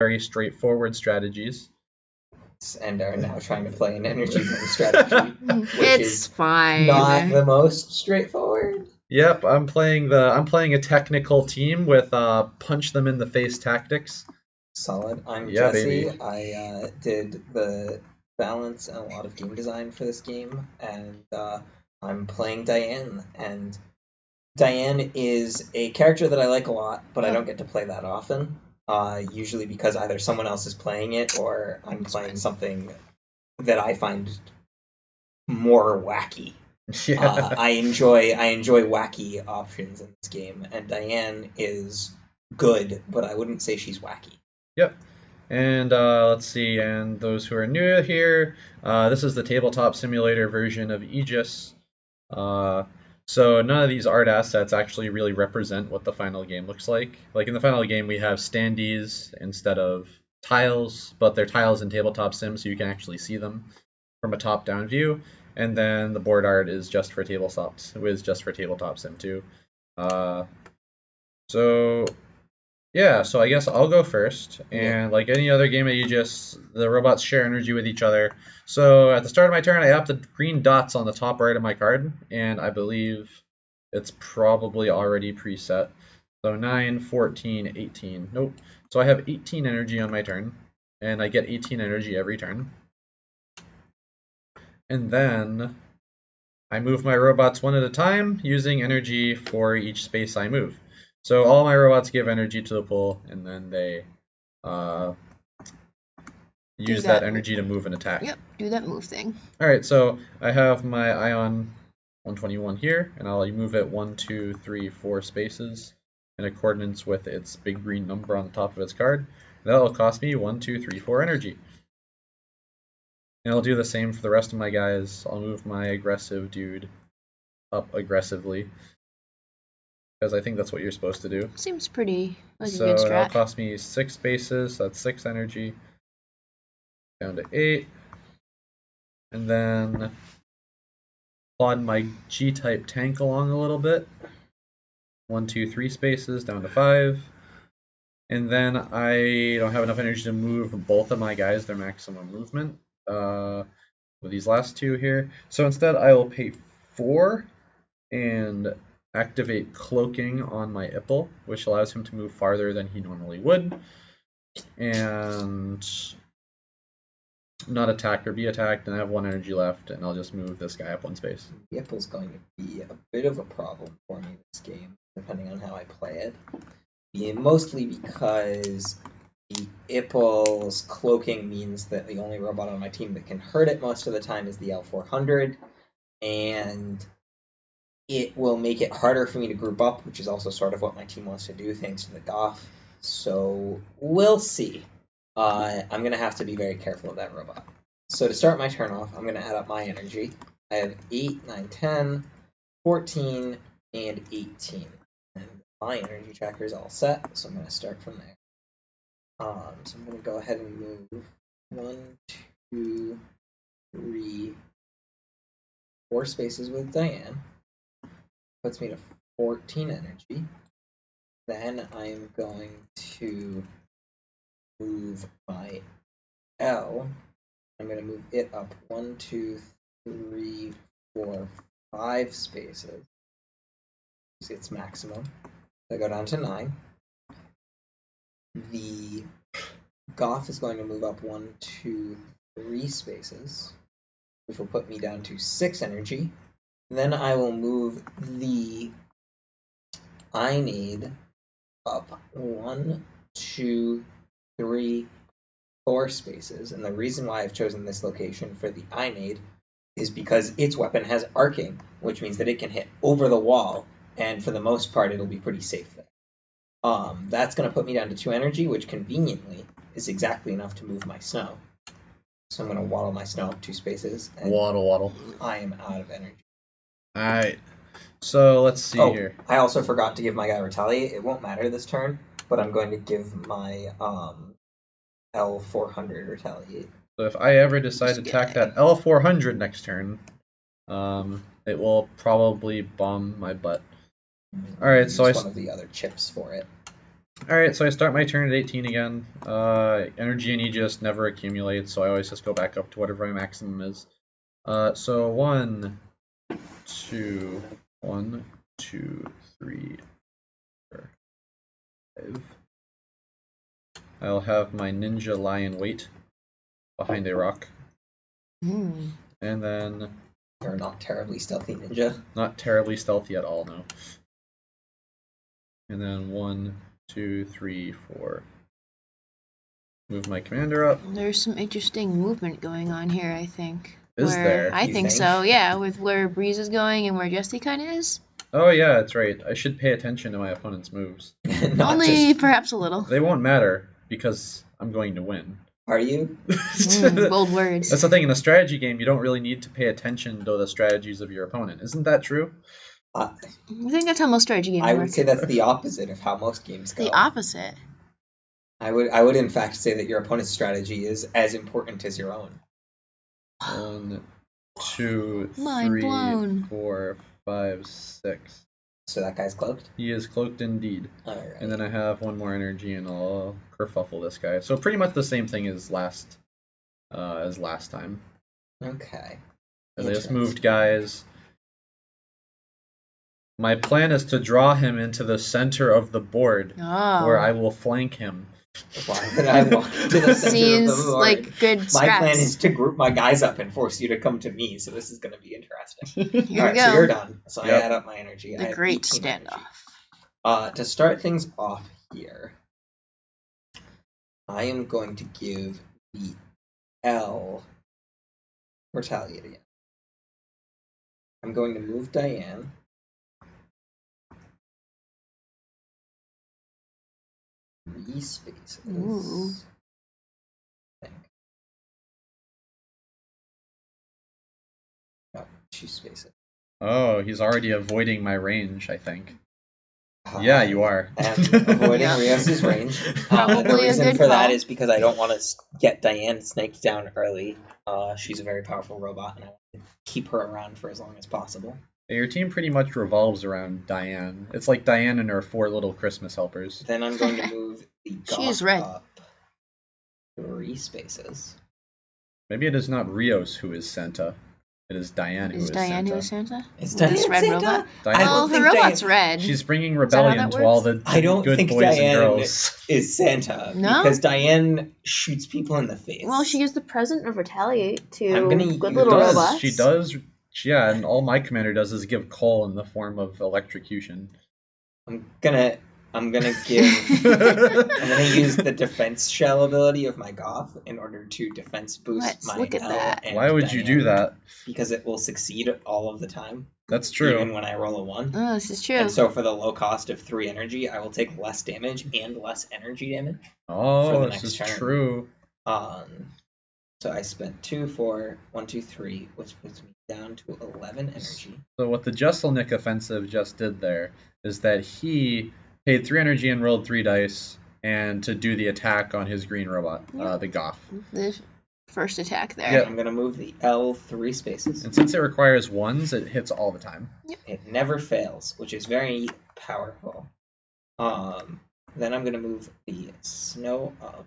very straightforward strategies. And are now trying to play an energy drink strategy, which It's is fine. not the most straightforward. Yep, I'm playing a technical team with punch them in the face tactics. Solid. I'm Yeah, Jesse. baby. I did the balance and a lot of game design for this game, and I'm playing Diane. And Diane is a character that I like a lot, but I don't get to play that often. Usually because either someone else is playing it or I'm playing something that I find more wacky. Yeah. I enjoy wacky options in this game, and Diane is good, but I wouldn't say she's wacky. Yep. And let's see, and those who are new here, this is the tabletop simulator version of AEGIS. So none of these art assets actually really represent what the final game looks like. Like in the final game, we have standees instead of tiles, but they're tiles in tabletop sim, so you can actually see them from a top-down view. And then the board art is just for tabletop sim too. So yeah, so I guess I'll go first. And like any other game of Aegis, the robots share energy with each other. So at the start of my turn, I have the green dots on the top right of my card, and I believe it's probably already preset. So 9, 14, 18. Nope. So I have 18 energy on my turn, and I get 18 energy every turn. And then I move my robots one at a time, using energy for each space I move. So all my robots give energy to the pool, and then they use that energy to move and attack. Yep, do that move thing. Alright, so I have my Ion 121 here, and I'll move it 1, 2, 3, 4 spaces in accordance with its big green number on the top of its card. That'll cost me 1, 2, 3, 4 energy. And I'll do the same for the rest of my guys. I'll move my aggressive dude up aggressively, because I think that's what you're supposed to do. Seems pretty like So a good strat. it'll cost me 6 spaces, that's 6 energy, down to 8. And then plod my G-type tank along a little bit. 1, 2, 3 spaces, down to 5. And then I don't have enough energy to move both of my guys their maximum movement with these last two here. So instead I will pay 4 and activate cloaking on my Ipple, which allows him to move farther than he normally would, and not attack or be attacked, and I have 1 energy left, and I'll just move this guy up 1 space. The Ipple's going to be a bit of a problem for me this game, depending on how I play it. Mostly because the Ipple's cloaking means that the only robot on my team that can hurt it most of the time is the L400, and it will make it harder for me to group up, which is also sort of what my team wants to do thanks to the Goth. So we'll see. I'm going to have to be very careful of that robot. So to start my turn off, I'm going to add up my energy. I have 8, 9, 10, 14, and 18. And my energy tracker is all set, so I'm going to start from there. So I'm going to go ahead and move 1, 2, 3, 4 spaces with Diane. Puts me to 14 energy. Then I'm going to move my L. I'm going to move it up 1, 2, 3, 4, 5 spaces. See its maximum. So I go down to 9. The Goth is going to move up 1, 2, 3 spaces, which will put me down to 6 energy. Then I will move the Aenid up 1, 2, 3, 4 spaces. And the reason why I've chosen this location for the Aenid is because its weapon has arcing, which means that it can hit over the wall, and for the most part, it'll be pretty safe there. That's going to put me down to 2 energy, which conveniently is exactly enough to move my snow. So I'm going to waddle my snow up 2 spaces. And Waddle. I am out of energy. Alright, so let's see here. I also forgot to give my guy Retaliate. It won't matter this turn, but I'm going to give my L400 Retaliate. So if I ever decide to attack that L400 next turn, it will probably bomb my butt. Alright, so one of the other chips for it. Alright, so I start my turn at 18 again. Energy and Aegis never accumulates, so I always just go back up to whatever my maximum is. So 1, 2, 1, 2, 3, 4, 5. I'll have my ninja lie in wait behind a rock. Mm. And then... You're not terribly stealthy ninja. Not terribly stealthy at all, no. And then 1, 2, 3, 4. Move my commander up. There's some interesting movement going on here, I think. Is there? I You think think? so, yeah, with where Breeze is going and where Jesse kind of is. Oh yeah, that's right. I should pay attention to my opponent's moves. Not Only just, perhaps a little. They won't matter, because I'm going to win. are you? Bold words. That's the thing, in a strategy game, you don't really need to pay attention to the strategies of your opponent. Isn't that true? Uh, I think that's how most strategy games I work. would say that's the opposite of how most games go. The opposite. I would in fact say that your opponent's strategy is as important as your own. 1, 2, Mind 3, blown. 4, 5, 6. So that guy's cloaked? He is cloaked indeed. Alright. And then I have one more energy, and I'll kerfuffle this guy. So pretty much the same thing as last time. Okay. As I just moved guys. My plan is to draw him into the center of the board, Oh. where I will flank him. Why would I walk to the center Seems of the board? like good My scraps. plan is to group my guys up and force you to come to me, so this is going to be interesting. Here Alright, we go. so you're done. So Yep. I add up my energy. I The have great 18 energy. standoff. To start things off here, I am going to give the L retaliate again. I'm going to move Diane. Three spaces. Ooh. I think. No, 2 spaces. Oh, he's already avoiding my range, I think. Yeah, you are. I'm avoiding Yeah. Ryos' range. Probably The a reason good for that call. is because I don't want to get Diane snaked down early. She's a very powerful robot, and I want to keep her around for as long as possible. Your team pretty much revolves around Diane. It's like Diane and her 4 little Christmas helpers. Then I'm going to move the She is Goth red. up 3 spaces. Maybe it is not Ryos who is Santa. It is Diane who is Is Diane Santa. who is Santa? Is With this Diane red Santa? robot? Diane- I Well, don't her think robot's Diane red. She's bringing Is that how rebellion that to all works? the I don't good think boys Diane and girls. is Santa No? because Diane shoots people in the face. Well, she used the present of retaliate to I'm gonna good use- little does. robots. She does. Yeah, and all my commander does is give coal in the form of electrocution. I'm gonna give. I'm gonna use the defense shell ability of my Goth in order to defense boost Let's my look at L that. and Why would you do Diane, that? Because it will succeed all of the time, That's even true. when I roll a 1. Oh, this is true. And so for the low cost of 3 energy, I will take less damage and less energy damage. For Oh, the this next is turn. true. So I spent 2, 4, 1, 2, 3, which puts me down to 11 energy. So what the Jesselnik offensive just did there is that he paid 3 energy and rolled 3 dice, and to do the attack on his green robot, the Goth. The first attack there. Yep. I'm gonna move the L 3 spaces. And since it requires 1s, it hits all the time. It never fails, which is very powerful. Then I'm gonna move the snow up.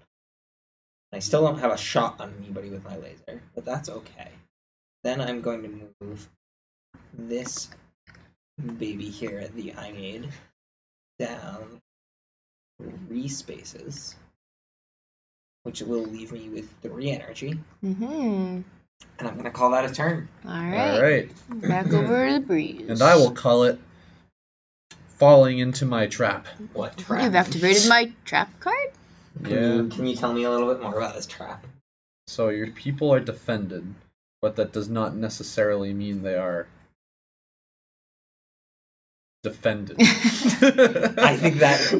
I still don't have a shot on anybody with my laser, but that's okay. Then I'm going to move this baby here, the I made, down 3 spaces, which will leave me with 3 energy, Mm-hmm. and I'm gonna call that a turn. Alright. Alright. Back over to the Breeze. And I will call it falling into my trap. What trap? You've activated my trap card? Can you tell me a little bit more about this trap? So your people are defended, but that does not necessarily mean they are defended. I think that. I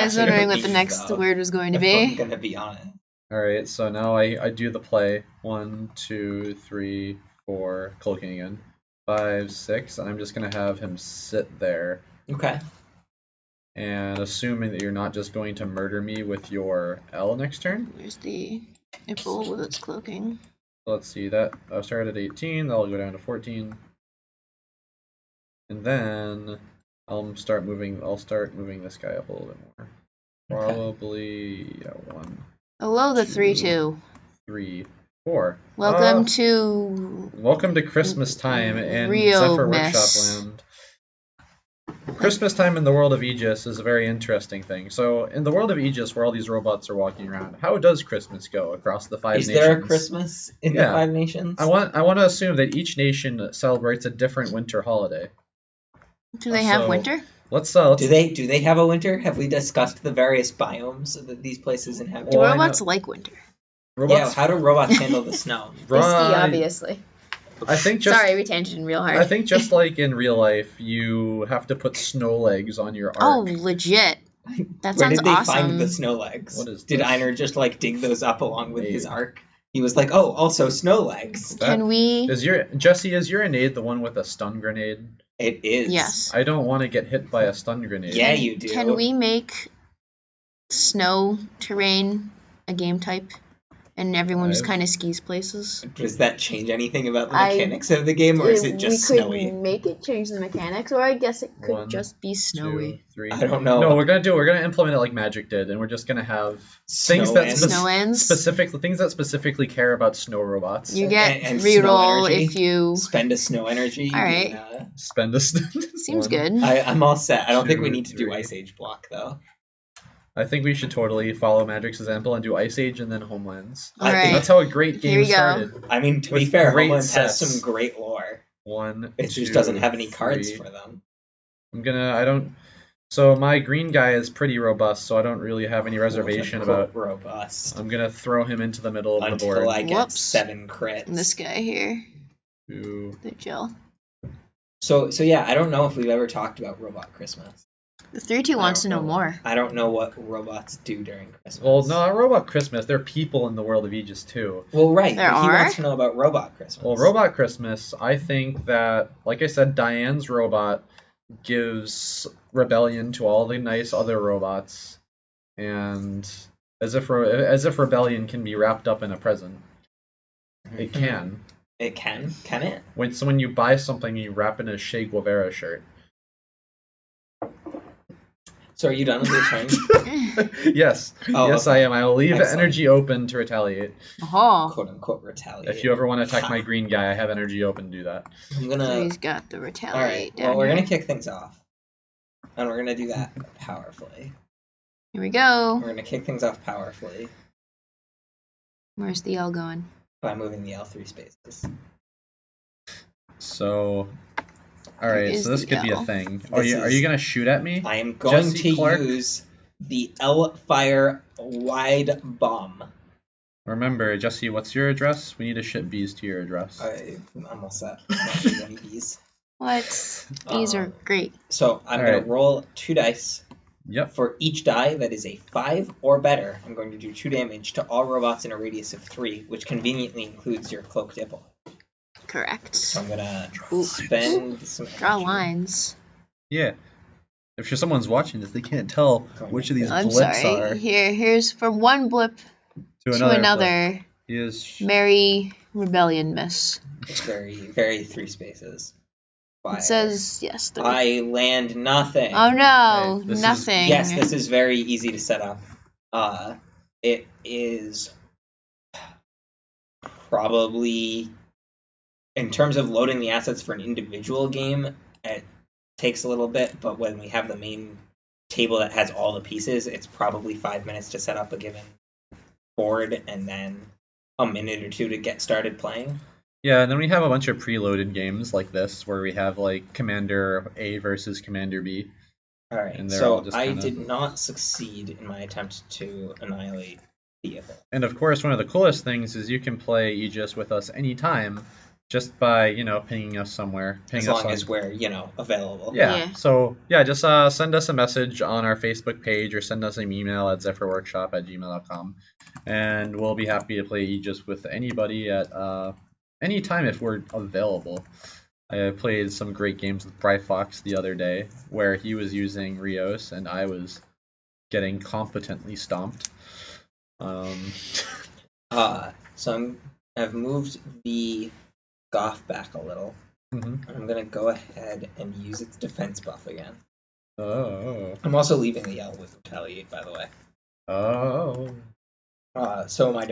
was wondering what the next though, word was going to if I'm be. gonna be honest. Alright, so now I do the play. 1, 2, 3, 4, cloaking again. 5, 6, and I'm just gonna have him sit there. Okay. And assuming that you're not just going to murder me with your L next turn. Where's the nipple with its cloaking? Let's see, that I'll start at 18, that'll go down to 14. And then I'll start moving this guy up a little bit more. Probably 1, Below the 2, 3-2. 3, 4. Welcome to Welcome to Christmas time in Rio Zephyr Miss. Workshop land. Christmas time in the world of Aegis is a very interesting thing. So, in the world of Aegis, where all these robots are walking around, how does Christmas go across the 5 nations? Is there a Christmas in the 5 nations? I want to assume that each nation celebrates a different winter holiday. Do they have winter? Let's Do they have a winter? Have we discussed the various biomes that these places inhabit? Do robots like winter? Yeah, how do robots handle the snow? They ski, obviously. I think Sorry, we tangented real hard. I think just like in real life, you have to put snow legs on your arc. Oh, legit. That sounds Where did they awesome. find the snow legs? Did this? Einar just like dig those up along with his arc? He was like, oh, also snow legs. Can we? Is your grenade the one with a stun grenade? It is. Yes. I don't want to get hit by a stun grenade. Yeah, you do. Can we make snow terrain a game type? And everyone just kind of skis places. Does that change anything about the mechanics of the game, or is it just snowy? We could make it change the mechanics, or I guess it could just be snowy. 2, 3. I don't know. No, we're gonna implement it like Magic did, and we're just gonna have things that specifically care about snow robots. You get and reroll if you spend a snow energy. All right. Spend a Seems good. I'm all set. I don't think we 2, need to do 3. Ice Age block though. I think we should totally follow Magic's example and do Ice Age and then Homelands. All right. That's how a great game started. I mean, to be fair, Homelands has some great lore. 1, It just doesn't have any cards for them. So my green guy is pretty robust, so I don't really have any reservation about robust. I'm gonna throw him into the middle of the board. Until I get 7 crits. And this guy here. 2. The Jill. So yeah, I don't know if we've ever talked about Robot Christmas. The 3-2 wants to know more. I don't know what robots do during Christmas. Well, no, Robot Christmas. There are people in the world of Aegis too. Well, right. There but are? He wants to know about Robot Christmas. Well, Robot Christmas, I think that, like I said, Diane's robot gives rebellion to all the nice other robots, and as if rebellion can be wrapped up in a present. It can. It can? Can it? When you buy something, you wrap it in a Che Guevara shirt. So are you done with your turn? Yes. Yes, okay. I am. I will leave energy open to retaliate. Quote unquote retaliate. If you ever want to attack my green guy, I have energy open to do that. So he's got the retaliate. All right. Well, we're gonna kick things off, and we're gonna do that powerfully. Here we go. We're gonna kick things off powerfully. Where's the L going? By moving the L 3 spaces. So. Alright, so this could be a thing. Are you gonna shoot at me? I am going to use the L-Fire Wide Bomb. Remember, Jesse, what's your address? We need to ship bees to your address. I'm all set. I don't need any bees. What? Bees are great. So I'm going to roll 2 dice. Yep. For each die that is a 5 or better, I'm going to do 2 damage to all robots in a radius of 3, which conveniently includes your cloaked Ipple. Correct. So I'm gonna spend some energy. Draw lines. Yeah. If someone's watching this, they can't tell which of these blips are. Here's from one blip to another. Merry Rebellion Miss. It's very, very 3 spaces. Fire. It says yes. 3. I land nothing. Oh no, okay, nothing. Yes, this is very easy to set up. It is probably. In terms of loading the assets for an individual game, it takes a little bit, but when we have the main table that has all the pieces, it's probably 5 minutes to set up a given board and then a minute or 2 to get started playing. Yeah, and then we have a bunch of preloaded games like this where we have like Commander A versus Commander B. Alright, so I did not succeed in my attempt to annihilate the Ipple. And of course, one of the coolest things is you can play Aegis with us anytime. Just by, pinging us somewhere. As long as we're, available. Yeah. So, just send us a message on our Facebook page or send us an email at zephyrworkshop@gmail.com. And we'll be happy to play Aegis with anybody at any time if we're available. I played some great games with Bryfox the other day where he was using Ryos and I was getting competently stomped. So I've moved the Goff back a little. Mm-hmm. I'm going to go ahead and use its defense buff again. Oh. I'm also leaving the L with retaliate, by the way. Oh. So am I